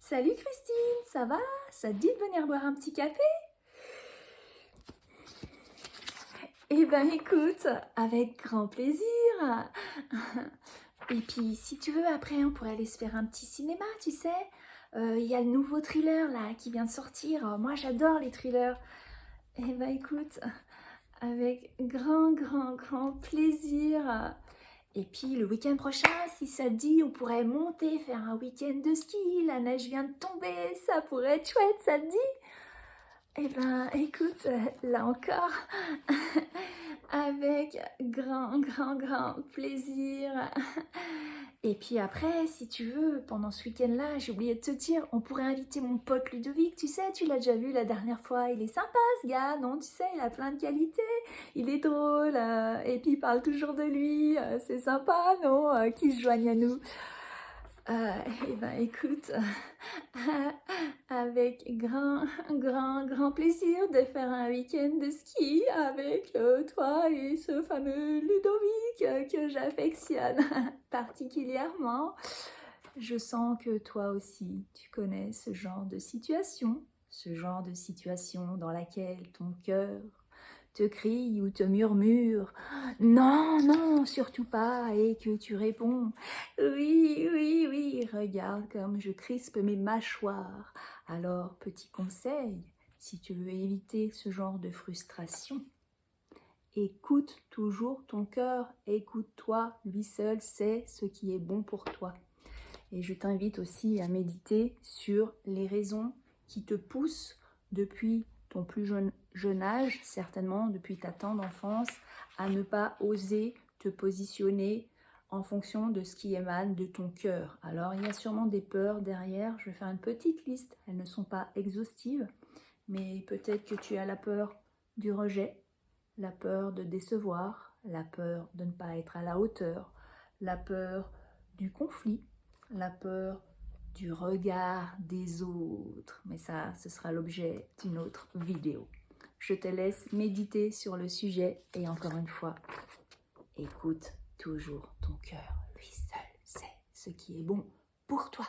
Salut Christine, ça va? Ça te dit de venir boire un petit café? Eh ben écoute, avec grand plaisir. Et puis si tu veux, après on pourrait aller se faire un petit cinéma, tu sais. Il y a le nouveau thriller là qui vient de sortir. Moi j'adore les thrillers. Eh ben écoute, avec grand plaisir. Et puis le week-end prochain, si ça te dit, on pourrait monter, faire un week-end de ski. La neige vient de tomber, ça pourrait être chouette, ça te dit? Eh ben, écoute, là encore, avec grand plaisir. Et puis après, si tu veux, pendant ce week-end-là, j'ai oublié de te dire, on pourrait inviter mon pote Ludovic, tu sais, tu l'as déjà vu la dernière fois, il est sympa ce gars, non, tu sais, il a plein de qualités, il est drôle, et puis il parle toujours de lui, c'est sympa, non, qu'il se joigne à nous. Eh ben écoute, avec grand plaisir de faire un week-end de ski avec toi et ce fameux Ludovic que j'affectionne particulièrement. Je sens que toi aussi tu connais ce genre de situation dans laquelle ton cœur te crie ou te murmure « Non, surtout pas » et que tu réponds « Oui, regarde comme je crispe mes mâchoires. » Alors, petit conseil, si tu veux éviter ce genre de frustration, écoute toujours ton cœur, écoute-toi, lui seul sait ce qui est bon pour toi. Et je t'invite aussi à méditer sur les raisons qui te poussent depuis ton plus jeune âge, certainement depuis ta tendre enfance, à ne pas oser te positionner en fonction de ce qui émane de ton cœur. Alors, il y a sûrement des peurs derrière. Je vais faire une petite liste. Elles ne sont pas exhaustives, mais peut-être que tu as la peur du rejet, la peur de décevoir, la peur de ne pas être à la hauteur, la peur du conflit, la peur du regard des autres. Mais ça, ce sera l'objet d'une autre vidéo. Je te laisse méditer sur le sujet et encore une fois, écoute toujours ton cœur. Lui seul sait ce qui est bon pour toi.